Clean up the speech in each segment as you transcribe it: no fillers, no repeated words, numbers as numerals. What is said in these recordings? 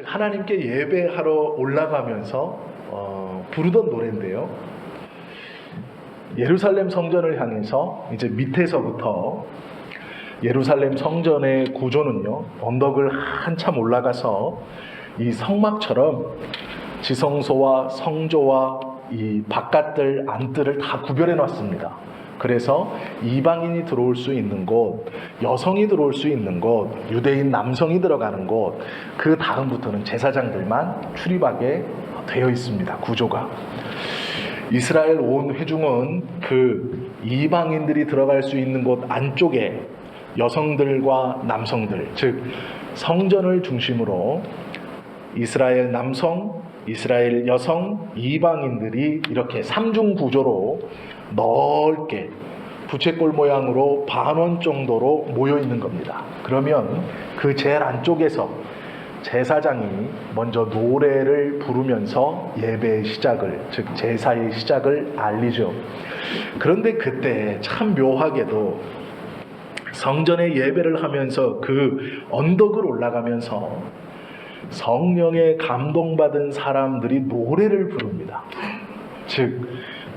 하나님께 예배하러 올라가면서 부르던 노래인데요. 예루살렘 성전을 향해서 이제 밑에서부터 예루살렘 성전의 구조는요, 언덕을 한참 올라가서 이 성막처럼 지성소와 성조와 이 바깥들 안뜰을 다 구별해 놨습니다. 그래서 이방인이 들어올 수 있는 곳, 여성이 들어올 수 있는 곳, 유대인 남성이 들어가는 곳, 그 다음부터는 제사장들만 출입하게 되어 있습니다. 구조가. 이스라엘 온 회중은 그 이방인들이 들어갈 수 있는 곳 안쪽에 여성들과 남성들, 즉 성전을 중심으로 이스라엘 남성, 이스라엘 여성, 이방인들이 이렇게 삼중 구조로 넓게 부채꼴 모양으로 반원 정도로 모여 있는 겁니다. 그러면 그 제일 안쪽에서 제사장이 먼저 노래를 부르면서 예배의 시작을, 즉 제사의 시작을 알리죠. 그런데 그때 참 묘하게도 성전에 예배를 하면서 그 언덕을 올라가면서 성령에 감동받은 사람들이 노래를 부릅니다. 즉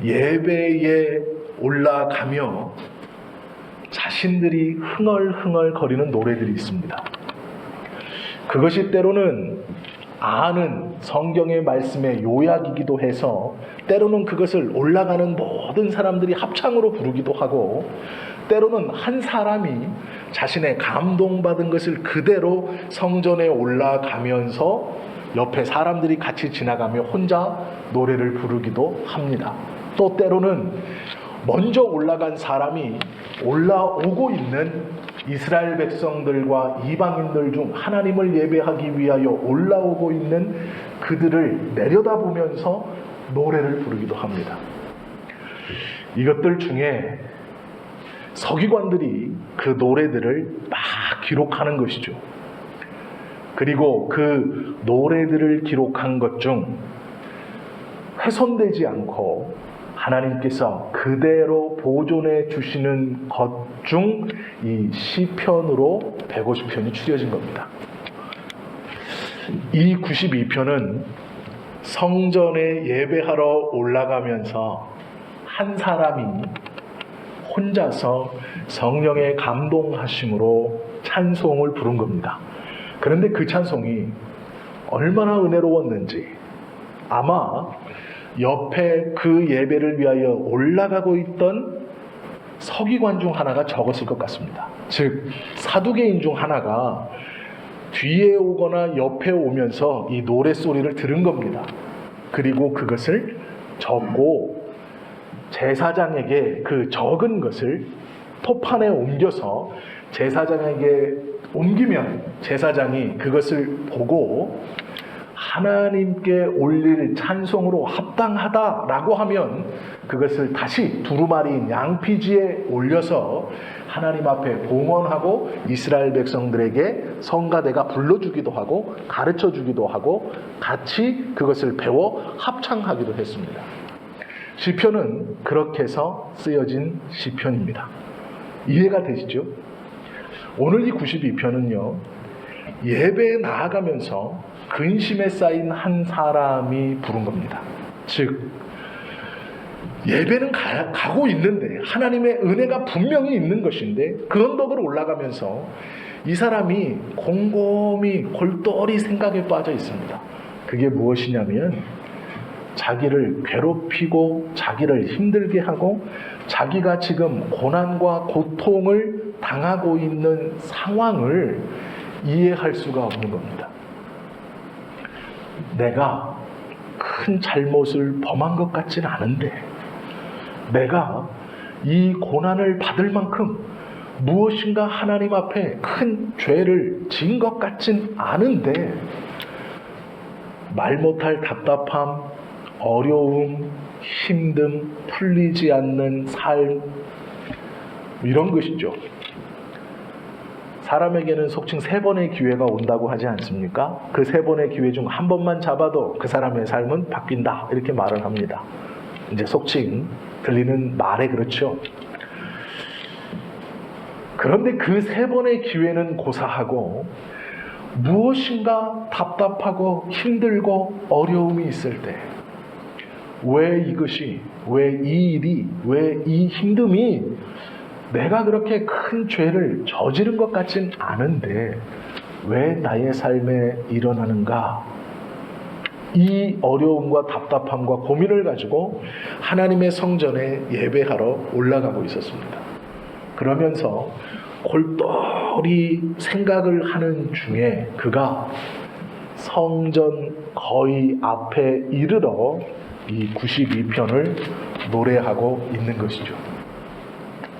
예배에 올라가며 자신들이 흥얼흥얼 거리는 노래들이 있습니다. 그것이 때로는 아는 성경의 말씀의 요약이기도 해서 때로는 그것을 올라가는 모든 사람들이 합창으로 부르기도 하고, 때로는 한 사람이 자신의 감동받은 것을 그대로 성전에 올라가면서 옆에 사람들이 같이 지나가며 혼자 노래를 부르기도 합니다. 또 때로는 먼저 올라간 사람이 올라오고 있는 이스라엘 백성들과 이방인들 중 하나님을 예배하기 위하여 올라오고 있는 그들을 내려다보면서 노래를 부르기도 합니다. 이것들 중에 서기관들이 그 노래들을 막 기록하는 것이죠. 그리고 그 노래들을 기록한 것 중 훼손되지 않고 하나님께서 그대로 보존해 주시는 것 중 이 시편으로 150편이 추려진 겁니다. 이 92편은 성전에 예배하러 올라가면서 한 사람이 혼자서 성령의 감동하심으로 찬송을 부른 겁니다. 그런데 그 찬송이 얼마나 은혜로웠는지 아마 옆에 그 예배를 위하여 올라가고 있던 서기관 중 하나가 적었을 것 같습니다. 즉 사두개인 중 하나가 뒤에 오거나 옆에 오면서 이 노랫소리를 들은 겁니다. 그리고 그것을 적고 제사장에게 그 적은 것을 토판에 옮겨서 제사장에게 옮기면 제사장이 그것을 보고 하나님께 올릴 찬송으로 합당하다라고 하면 그것을 다시 두루마리인 양피지에 올려서 하나님 앞에 봉헌하고 이스라엘 백성들에게 성가대가 불러주기도 하고 가르쳐주기도 하고 같이 그것을 배워 합창하기도 했습니다. 시편은 그렇게 해서 쓰여진 시편입니다. 이해가 되시죠? 오늘 이 92편은요, 예배에 나아가면서 근심에 쌓인 한 사람이 부른 겁니다. 즉 예배는 가고 있는데 하나님의 은혜가 분명히 있는 것인데 그 언덕을 올라가면서 이 사람이 곰곰이 골똘히 생각에 빠져 있습니다. 그게 무엇이냐면 자기를 괴롭히고 자기를 힘들게 하고 자기가 지금 고난과 고통을 당하고 있는 상황을 이해할 수가 없는 겁니다. 내가 큰 잘못을 범한 것 같지는 않은데, 내가 이 고난을 받을 만큼 무엇인가 하나님 앞에 큰 죄를 지은 것 같진 않은데, 말 못할 답답함, 어려움, 힘듦, 풀리지 않는 삶, 이런 것이죠. 사람에게는 속칭 3번의 기회가 온다고 하지 않습니까? 그 3번의 기회 중 한 번만 잡아도 그 사람의 삶은 바뀐다, 이렇게 말을 합니다. 이제 속칭 들리는 말에 그렇죠. 그런데 그 3번의 기회는 고사하고 무엇인가 답답하고 힘들고 어려움이 있을 때, 왜 이것이, 왜 이 일이, 왜 이 힘듦이 내가 그렇게 큰 죄를 저지른 것 같진 않은데 왜 나의 삶에 일어나는가? 이 어려움과 답답함과 고민을 가지고 하나님의 성전에 예배하러 올라가고 있었습니다. 그러면서 골똘히 생각을 하는 중에 그가 성전 거의 앞에 이르러 이 92편을 노래하고 있는 것이죠.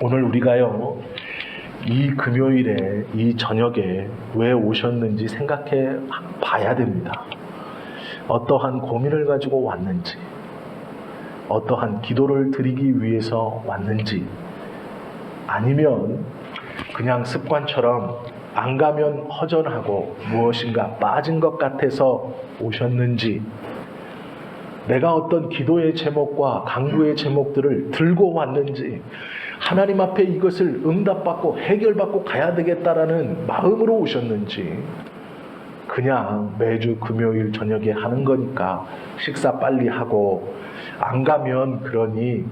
오늘 우리가요, 이 금요일에, 이 저녁에 왜 오셨는지 생각해 봐야 됩니다. 어떠한 고민을 가지고 왔는지, 어떠한 기도를 드리기 위해서 왔는지, 아니면 그냥 습관처럼 안 가면 허전하고 무엇인가 빠진 것 같아서 오셨는지, 내가 어떤 기도의 제목과 강구의 제목들을 들고 왔는지, 하나님 앞에 이것을 응답받고 해결받고 가야 되겠다라는 마음으로 오셨는지, 그냥 매주 금요일 저녁에 하는 거니까 식사 빨리 하고 안 가면 그러니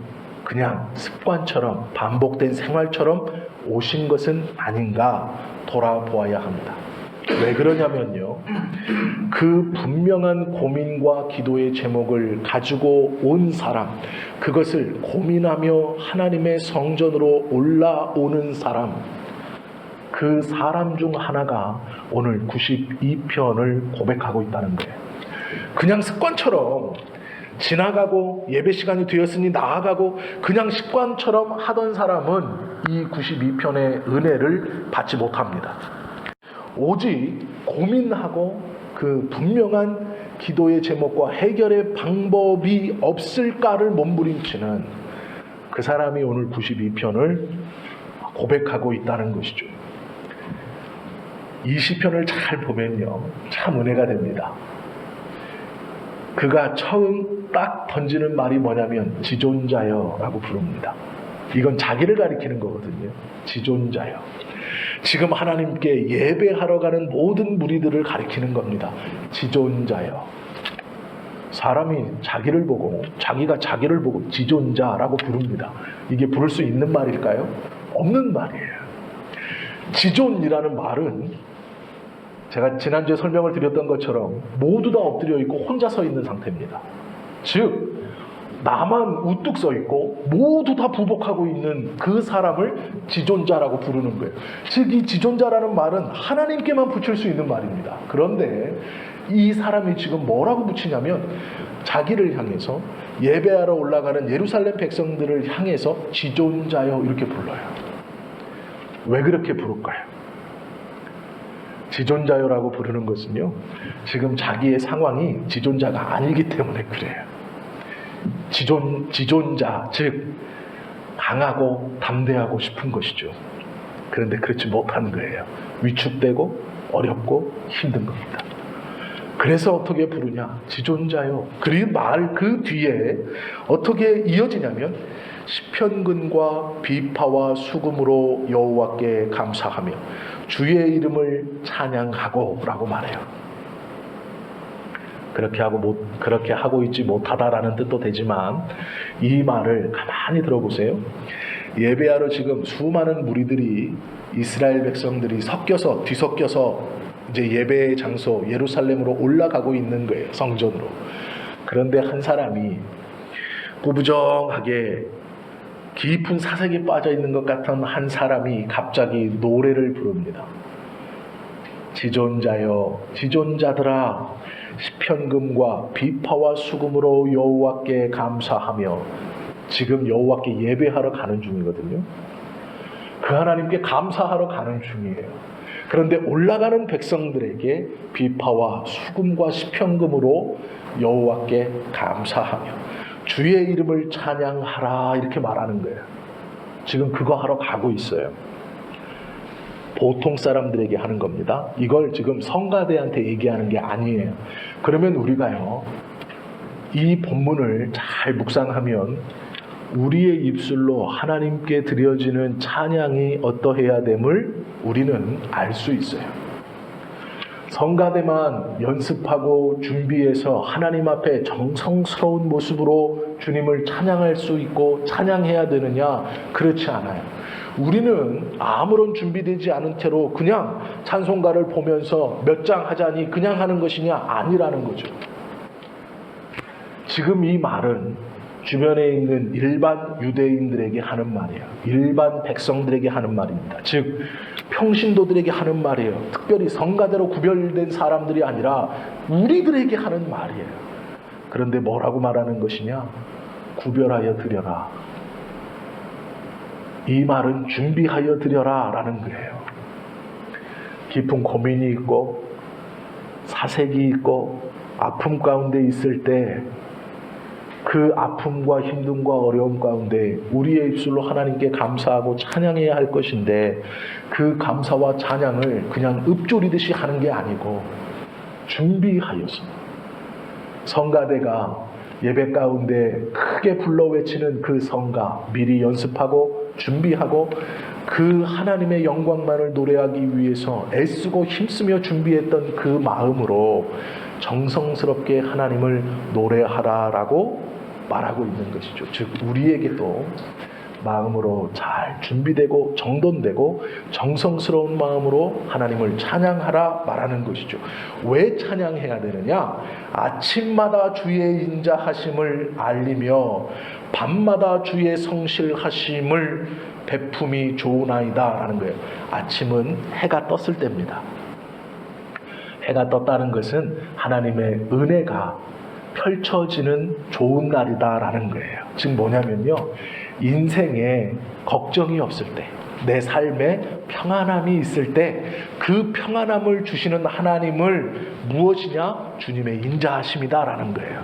그냥 습관처럼 반복된 생활처럼 오신 것은 아닌가 돌아보아야 합니다. 왜 그러냐면요, 그 분명한 고민과 기도의 제목을 가지고 온 사람, 그것을 고민하며 하나님의 성전으로 올라오는 사람, 그 사람 중 하나가 오늘 92편을 고백하고 있다는 거예요. 그냥 습관처럼 지나가고 예배 시간이 되었으니 나아가고 그냥 습관처럼 하던 사람은 이 92편의 은혜를 받지 못합니다. 오직 고민하고 그 분명한 기도의 제목과 해결의 방법이 없을까를 몸부림치는 그 사람이 오늘 92편을 고백하고 있다는 것이죠. 이 시편을 잘 보면요, 참 은혜가 됩니다. 그가 처음 딱 던지는 말이 뭐냐면 지존자여 라고 부릅니다. 이건 자기를 가리키는 거거든요. 지존자여. 지금 하나님께 예배하러 가는 모든 무리들을 가리키는 겁니다. 지존자여. 사람이 자기를 보고, 자기가 자기를 보고 지존자라고 부릅니다. 이게 부를 수 있는 말일까요? 없는 말이에요. 지존이라는 말은 제가 지난주에 설명을 드렸던 것처럼 모두 다 엎드려 있고 혼자 서 있는 상태입니다. 즉 나만 우뚝 서 있고 모두 다 부복하고 있는 그 사람을 지존자라고 부르는 거예요. 즉 이 지존자라는 말은 하나님께만 붙일 수 있는 말입니다. 그런데 이 사람이 지금 뭐라고 붙이냐면 자기를 향해서 예배하러 올라가는 예루살렘 백성들을 향해서 지존자여 이렇게 불러요. 왜 그렇게 부를까요? 지존자여라고 부르는 것은요, 지금 자기의 상황이 지존자가 아니기 때문에 그래요. 지존자, 즉 강하고 담대하고 싶은 것이죠. 그런데 그렇지 못한 거예요. 위축되고 어렵고 힘든 겁니다. 그래서 어떻게 부르냐? 지존자요. 그리고 그 뒤에 어떻게 이어지냐면 시편근과 비파와 수금으로 여호와께 감사하며 주의 이름을 찬양하고 라고 말해요. 그렇게 하고 있지 못하다라는 뜻도 되지만 이 말을 가만히 들어보세요. 예배하러 지금 수많은 무리들이, 이스라엘 백성들이 뒤섞여서 이제 예배의 장소 예루살렘으로 올라가고 있는 거예요. 성전으로. 그런데 한 사람이 구부정하게 깊은 사색에 빠져 있는 것 같은 한 사람이 갑자기 노래를 부릅니다. 지존자여, 지존자들아, 시편금과 비파와 수금으로 여호와께 감사하며. 지금 여호와께 예배하러 가는 중이거든요. 그 하나님께 감사하러 가는 중이에요. 그런데 올라가는 백성들에게 비파와 수금과 시편금으로 여호와께 감사하며 주의 이름을 찬양하라 이렇게 말하는 거예요. 지금 그거 하러 가고 있어요. 보통 사람들에게 하는 겁니다. 이걸 지금 성가대한테 얘기하는 게 아니에요. 그러면 우리가요, 이 본문을 잘 묵상하면 우리의 입술로 하나님께 드려지는 찬양이 어떠해야 됨을 우리는 알 수 있어요. 성가대만 연습하고 준비해서 하나님 앞에 정성스러운 모습으로 주님을 찬양할 수 있고 찬양해야 되느냐? 그렇지 않아요. 우리는 아무런 준비되지 않은 채로 그냥 찬송가를 보면서 몇 장 하자니 그냥 하는 것이냐? 아니라는 거죠. 지금 이 말은 주변에 있는 일반 유대인들에게 하는 말이에요. 일반 백성들에게 하는 말입니다. 즉 평신도들에게 하는 말이에요. 특별히 성가대로 구별된 사람들이 아니라 우리들에게 하는 말이에요. 그런데 뭐라고 말하는 것이냐? 구별하여 드려라. 이 말은 준비하여 드려라 라는 거예요. 깊은 고민이 있고 사색이 있고 아픔 가운데 있을 때 그 아픔과 힘듦과 어려움 가운데 우리의 입술로 하나님께 감사하고 찬양해야 할 것인데 그 감사와 찬양을 그냥 읊조리듯이 하는 게 아니고 준비하여서 성가대가 예배 가운데 크게 불러 외치는 그 성가 미리 연습하고 준비하고 그 하나님의 영광만을 노래하기 위해서 애쓰고 힘쓰며 준비했던 그 마음으로 정성스럽게 하나님을 노래하라라고 말하고 있는 것이죠. 즉 우리에게도 마음으로 잘 준비되고 정돈되고 정성스러운 마음으로 하나님을 찬양하라 말하는 것이죠. 왜 찬양해야 되느냐? 아침마다 주의 인자하심을 알리며 밤마다 주의 성실하심을 베품이 좋으나이다 라는 거예요. 아침은 해가 떴을 때입니다. 해가 떴다는 것은 하나님의 은혜가 펼쳐지는 좋은 날이다라는 거예요. 즉 뭐냐면요, 인생에 걱정이 없을 때, 내 삶에 평안함이 있을 때 그 평안함을 주시는 하나님을 무엇이냐? 주님의 인자하심이다라는 거예요.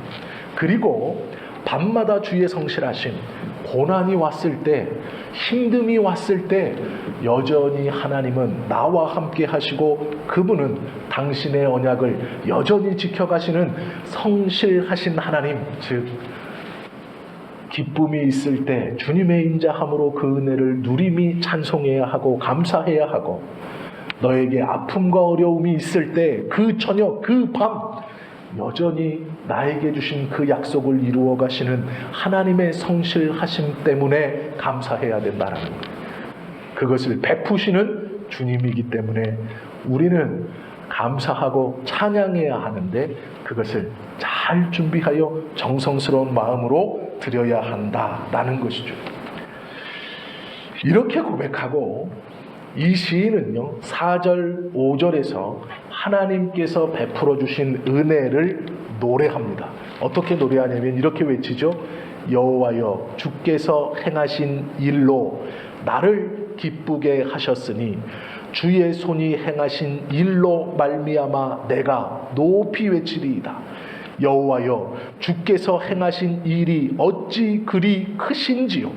그리고 밤마다 주의 성실하심, 고난이 왔을 때, 힘듦이 왔을 때 여전히 하나님은 나와 함께 하시고 그분은 당신의 언약을 여전히 지켜가시는 성실하신 하나님, 즉 기쁨이 있을 때 주님의 인자함으로 그 은혜를 누림이 찬송해야 하고 감사해야 하고, 너에게 아픔과 어려움이 있을 때 그 저녁 그 밤 여전히 나에게 주신 그 약속을 이루어 가시는 하나님의 성실하심 때문에 감사해야 된다는 거예요. 그것을 베푸시는 주님이기 때문에 우리는 감사하고 찬양해야 하는데 그것을 잘 준비하여 정성스러운 마음으로 드려야 한다라는 것이죠. 이렇게 고백하고 이 시인은요 4절 5절에서 하나님께서 베풀어 주신 은혜를 노래합니다. 어떻게 노래하냐면 이렇게 외치죠. 여호와여 주께서 행하신 일로 나를 기쁘게 하셨으니 주의 손이 행하신 일로 말미암아 내가 높이 외치리이다. 여호와여 주께서 행하신 일이 어찌 그리 크신지요.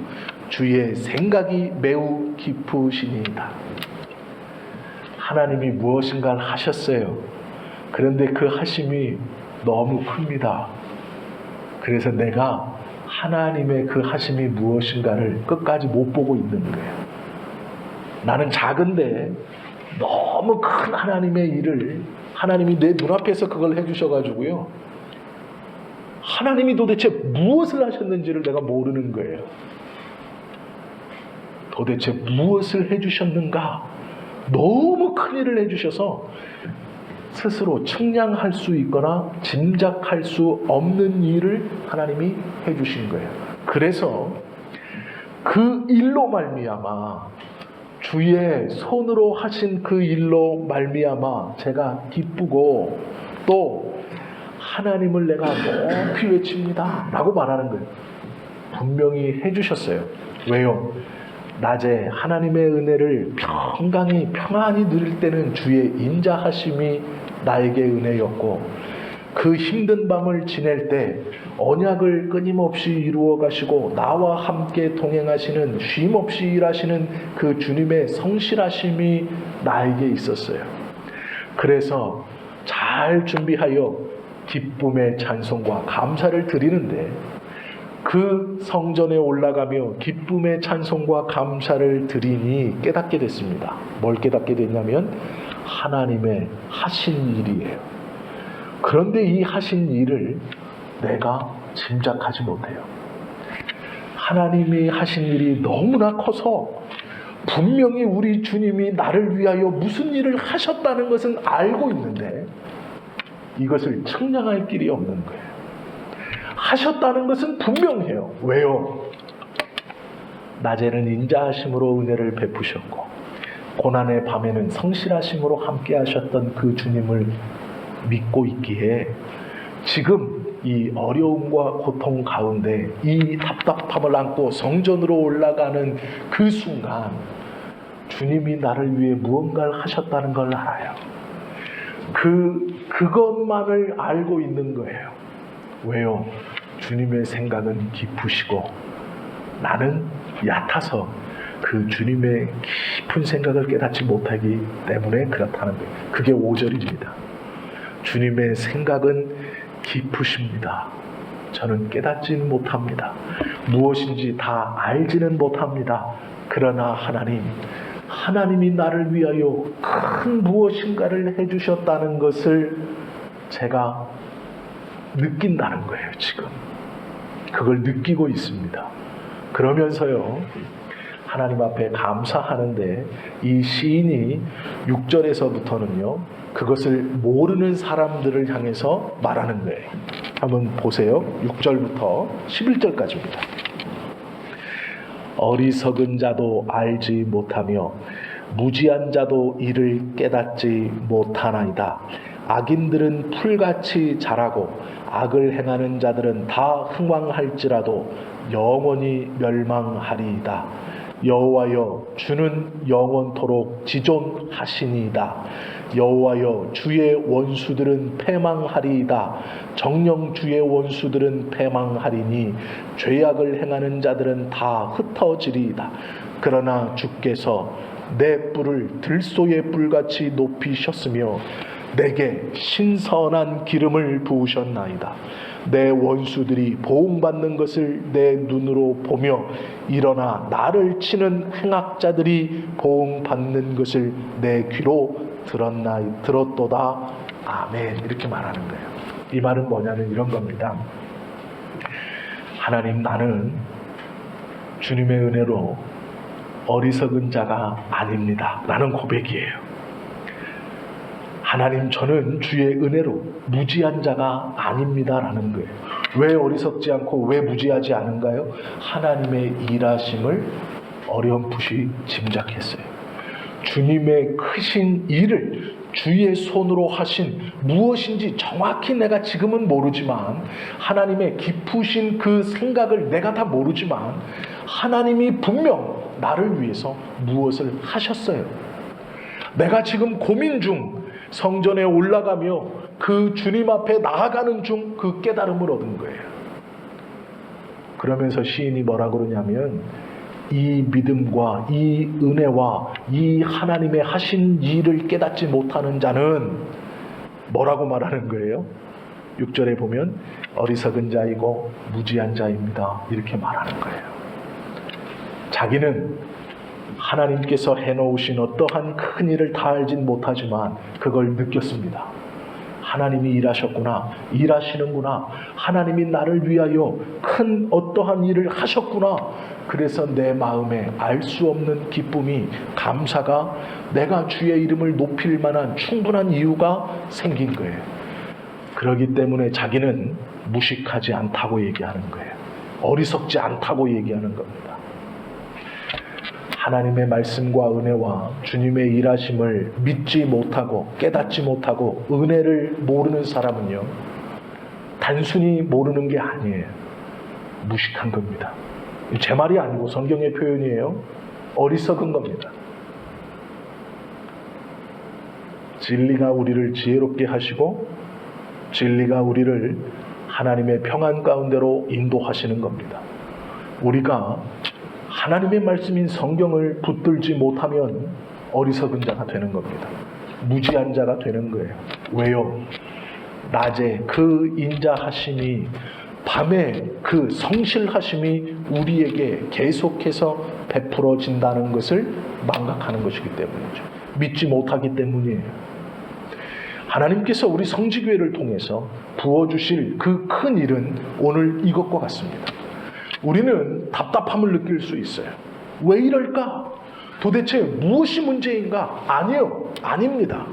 주의 생각이 매우 깊으시니이다. 하나님이 무엇인가를 하셨어요. 그런데 그 하심이 너무 큽니다. 그래서 내가 하나님의 그 하심이 무엇인가를 끝까지 못 보고 있는 거예요. 나는 작은데 너무 큰 하나님의 일을 하나님이 내 눈앞에서 그걸 해주셔가지고요. 하나님이 도대체 무엇을 하셨는지를 내가 모르는 거예요. 도대체 무엇을 해주셨는가? 너무 큰 일을 해주셔서 스스로 측량할 수 있거나 짐작할 수 없는 일을 하나님이 해주신 거예요. 그래서 그 일로 말미암아, 주의 손으로 하신 그 일로 말미암아 제가 기쁘고 또 하나님을 내가 높이 외칩니다 라고 말하는 거예요. 분명히 해주셨어요. 왜요? 낮에 하나님의 은혜를 평안히 누릴 때는 주의 인자하심이 나에게 은혜였고, 그 힘든 밤을 지낼 때 언약을 끊임없이 이루어 가시고 나와 함께 동행하시는, 쉼없이 일하시는 그 주님의 성실하심이 나에게 있었어요. 그래서 잘 준비하여 기쁨의 찬송과 감사를 드리는데, 그 성전에 올라가며 기쁨의 찬송과 감사를 드리니 깨닫게 됐습니다. 뭘 깨닫게 됐냐면 하나님의 하신 일이에요. 그런데 이 하신 일을 내가 짐작하지 못해요. 하나님이 하신 일이 너무나 커서 분명히 우리 주님이 나를 위하여 무슨 일을 하셨다는 것은 알고 있는데 이것을 측량할 길이 없는 거예요. 하셨다는 것은 분명해요. 왜요? 낮에는 인자하심으로 은혜를 베푸셨고 고난의 밤에는 성실하심으로 함께 하셨던 그 주님을 믿고 있기에 지금 이 어려움과 고통 가운데 이 답답함을 안고 성전으로 올라가는 그 순간 주님이 나를 위해 무언가를 하셨다는 걸 알아요. 그것만을 알고 있는 거예요. 왜요? 주님의 생각은 깊으시고 나는 얕아서 그 주님의 깊은 생각을 깨닫지 못하기 때문에 그렇다는 거예요. 그게 5절입니다. 주님의 생각은 깊으십니다. 저는 깨닫지는 못합니다. 무엇인지 다 알지는 못합니다. 그러나 하나님이 나를 위하여 큰 무엇인가를 해주셨다는 것을 제가 느낀다는 거예요. 지금 그걸 느끼고 있습니다. 그러면서요 하나님 앞에 감사하는데 이 시인이 6절에서부터는요 그것을 모르는 사람들을 향해서 말하는 거예요. 한번 보세요. 6절부터 11절까지입니다. 어리석은 자도 알지 못하며 무지한 자도 이를 깨닫지 못하나이다. 악인들은 풀같이 자라고 악을 행하는 자들은 다 흥왕할지라도 영원히 멸망하리이다. 여호와여 주는 영원토록 지존하시니이다. 여호와여 주의 원수들은 패망하리이다. 정녕 주의 원수들은 패망하리니 죄악을 행하는 자들은 다 흩어지리이다. 그러나 주께서 내 뿔을 들소의 뿔같이 높이셨으며 내게 신선한 기름을 부으셨나이다. 내 원수들이 보응받는 것을 내 눈으로 보며 일어나 나를 치는 행악자들이 보응받는 것을 내 귀로 들었도다. 아멘. 이렇게 말하는 거예요. 이 말은 뭐냐면 이런 겁니다. 하나님, 나는 주님의 은혜로 어리석은 자가 아닙니다 라는 고백이에요. 하나님, 저는 주의 은혜로 무지한 자가 아닙니다 라는 거예요. 왜 어리석지 않고 왜 무지하지 않은가요? 하나님의 일하심을 어렴풋이 짐작했어요. 주님의 크신 일을 주의 손으로 하신 무엇인지 정확히 내가 지금은 모르지만 하나님의 깊으신 그 생각을 내가 다 모르지만 하나님이 분명 나를 위해서 무엇을 하셨어요. 내가 지금 고민 중 성전에 올라가며 그 주님 앞에 나아가는 중 그 깨달음을 얻은 거예요. 그러면서 시인이 뭐라고 그러냐면 이 믿음과 이 은혜와 이 하나님의 하신 일을 깨닫지 못하는 자는 뭐라고 말하는 거예요? 6절에 보면 어리석은 자이고 무지한 자입니다 이렇게 말하는 거예요. 자기는 하나님께서 해놓으신 어떠한 큰 일을 다 알진 못하지만 그걸 느꼈습니다. 하나님이 일하셨구나, 일하시는구나, 하나님이 나를 위하여 큰 어떠한 일을 하셨구나. 그래서 내 마음에 알 수 없는 기쁨이, 감사가, 내가 주의 이름을 높일 만한 충분한 이유가 생긴 거예요. 그렇기 때문에 자기는 무식하지 않다고 얘기하는 거예요. 어리석지 않다고 얘기하는 겁니다. 하나님의 말씀과 은혜와 주님의 일하심을 믿지 못하고 깨닫지 못하고 은혜를 모르는 사람은요, 단순히 모르는 게 아니에요. 무식한 겁니다. 제 말이 아니고 성경의 표현이에요. 어리석은 겁니다. 진리가 우리를 지혜롭게 하시고 진리가 우리를 하나님의 평안 가운데로 인도하시는 겁니다. 우리가 하나님의 말씀인 성경을 붙들지 못하면 어리석은 자가 되는 겁니다. 무지한 자가 되는 거예요. 왜요? 낮에 그 인자하심이, 밤에 그 성실하심이 우리에게 계속해서 베풀어진다는 것을 망각하는 것이기 때문이죠. 믿지 못하기 때문이에요. 하나님께서 우리 성지교회를 통해서 부어주실 그 큰 일은 오늘 이것과 같습니다. 우리는 답답함을 느낄 수 있어요. 왜 이럴까? 도대체 무엇이 문제인가? 아니요, 아닙니다.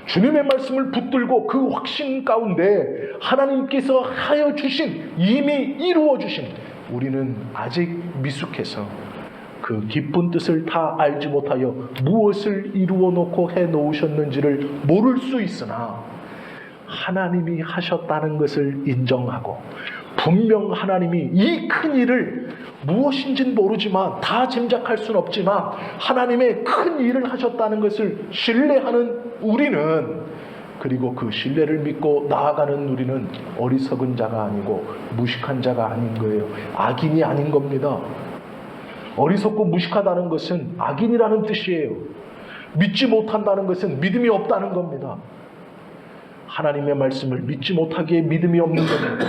주님의 말씀을 붙들고 그 확신 가운데 하나님께서 하여 주신, 이미 이루어 주신, 우리는 아직 미숙해서 그 깊은 뜻을 다 알지 못하여 무엇을 이루어 놓고 해 놓으셨는지를 모를 수 있으나 하나님이 하셨다는 것을 인정하고, 분명 하나님이 이 큰 일을 무엇인지는 모르지만, 다 짐작할 수는 없지만 하나님의 큰 일을 하셨다는 것을 신뢰하는 우리는, 그리고 그 신뢰를 믿고 나아가는 우리는 어리석은 자가 아니고 무식한 자가 아닌 거예요. 악인이 아닌 겁니다. 어리석고 무식하다는 것은 악인이라는 뜻이에요. 믿지 못한다는 것은 믿음이 없다는 겁니다. 하나님의 말씀을 믿지 못하기에 믿음이 없는 겁니다.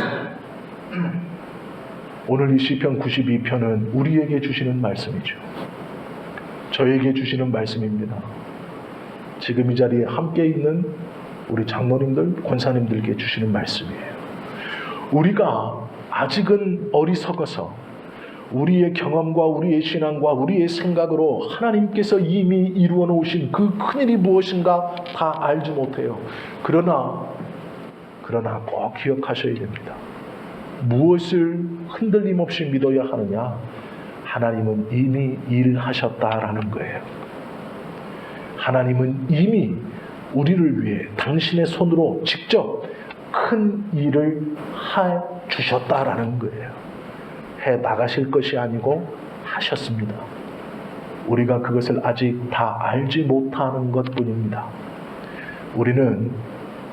오늘 이 시편 92편은 우리에게 주시는 말씀이죠. 저에게 주시는 말씀입니다. 지금 이 자리에 함께 있는 우리 장로님들, 권사님들께 주시는 말씀이에요. 우리가 아직은 어리석어서 우리의 경험과 우리의 신앙과 우리의 생각으로 하나님께서 이미 이루어 놓으신 그 큰일이 무엇인가 다 알지 못해요. 그러나 꼭 기억하셔야 됩니다. 무엇을 흔들림 없이 믿어야 하느냐? 하나님은 이미 일하셨다라는 거예요. 하나님은 이미 우리를 위해 당신의 손으로 직접 큰 일을 해 주셨다라는 거예요. 해 나가실 것이 아니고 하셨습니다. 우리가 그것을 아직 다 알지 못하는 것뿐입니다. 우리는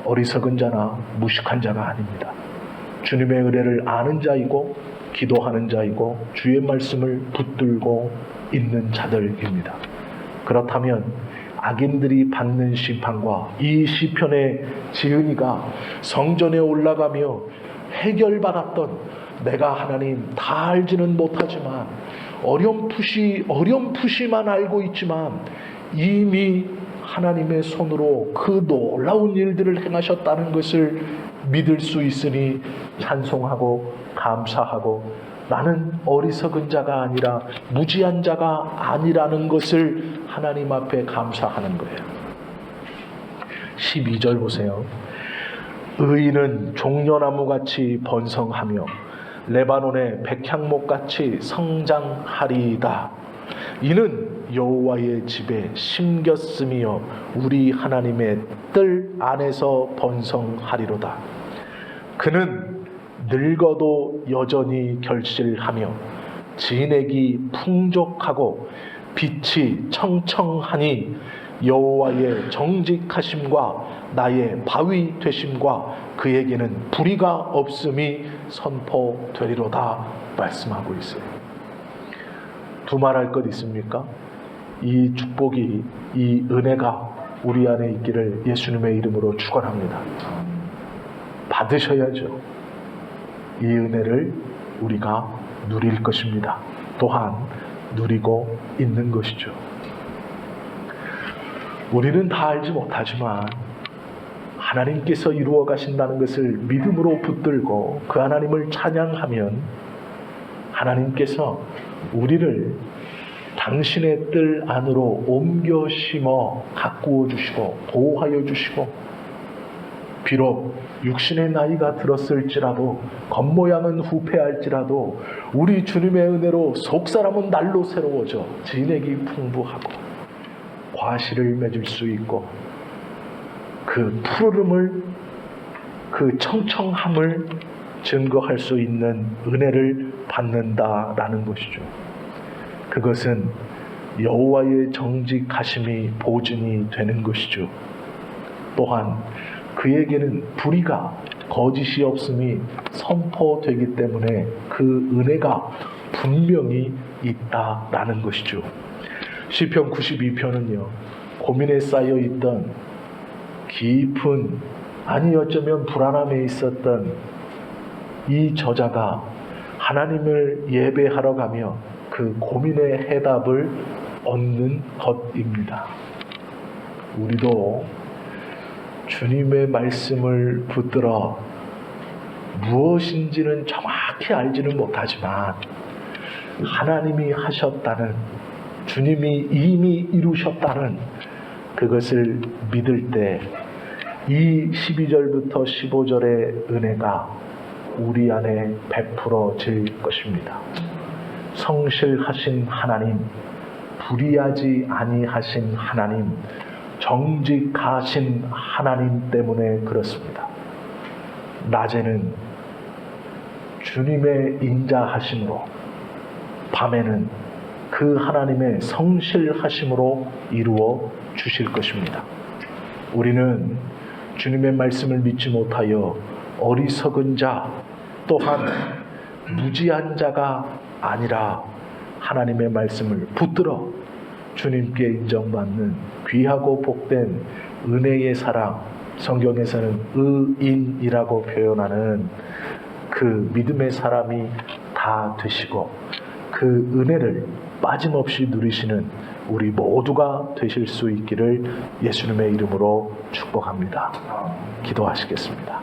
어리석은 자나 무식한 자가 아닙니다. 주님의 은혜를 아는 자이고 기도하는 자이고 주의 말씀을 붙들고 있는 자들입니다. 그렇다면 악인들이 받는 심판과 이 시편의 지은이가 성전에 올라가며 해결받았던, 내가 하나님 다 알지는 못하지만 어렴풋이만 알고 있지만 이미 하나님의 손으로 그 놀라운 일들을 행하셨다는 것을 믿을 수 있으니 찬송하고 감사하고, 나는 어리석은 자가 아니라 무지한 자가 아니라는 것을 하나님 앞에 감사하는 거예요. 12절 보세요. 의인은 종려나무같이 번성하며 레바논의 백향목같이 성장하리이다. 이는 여호와의 집에 심겼으며 우리 하나님의 뜰 안에서 번성하리로다. 그는 늙어도 여전히 결실하며 진액이 풍족하고 빛이 청청하니 여호와의 정직하심과 나의 바위 되심과 그에게는 불의가 없음이 선포되리로다 말씀하고 있어요. 두말할 것 있습니까? 이 축복이, 이 은혜가 우리 안에 있기를 예수님의 이름으로 축원합니다. 받으셔야죠. 이 은혜를 우리가 누릴 것입니다. 또한 누리고 있는 것이죠. 우리는 다 알지 못하지만 하나님께서 이루어 가신다는 것을 믿음으로 붙들고 그 하나님을 찬양하면 하나님께서 우리를 당신의 뜰 안으로 옮겨 심어 가꾸어 주시고 보호하여 주시고, 비록 육신의 나이가 들었을지라도 겉모양은 후패할지라도 우리 주님의 은혜로 속사람은 날로 새로워져 진액이 풍부하고 과실을 맺을 수 있고 그 푸르름을, 그 청청함을 증거할 수 있는 은혜를 받는다라는 것이죠. 그것은 여호와의 정직하심이 보증이 되는 것이죠. 또한 그에게는 불의가, 거짓이 없음이 선포되기 때문에 그 은혜가 분명히 있다라는 것이죠. 시편 92편은요, 고민에 쌓여 있던 깊은, 아니 어쩌면 불안함에 있었던 이 저자가 하나님을 예배하러 가며 그 고민의 해답을 얻는 것입니다. 우리도 주님의 말씀을 붙들어 무엇인지는 정확히 알지는 못하지만 하나님이 하셨다는, 주님이 이미 이루셨다는 그것을 믿을 때 이 12절부터 15절의 은혜가 우리 안에 베풀어질 것입니다. 성실하신 하나님, 불의하지 아니하신 하나님, 정직하신 하나님 때문에 그렇습니다. 낮에는 주님의 인자하심으로, 밤에는 그 하나님의 성실하심으로 이루어 주실 것입니다. 우리는 주님의 말씀을 믿지 못하여 어리석은 자, 또한 무지한 자가 아니라 하나님의 말씀을 붙들어 주님께 인정받는 귀하고 복된 은혜의 사랑, 성경에서는 의인이라고 표현하는 그 믿음의 사람이 다 되시고 그 은혜를 빠짐없이 누리시는 우리 모두가 되실 수 있기를 예수님의 이름으로 축복합니다. 기도하시겠습니다.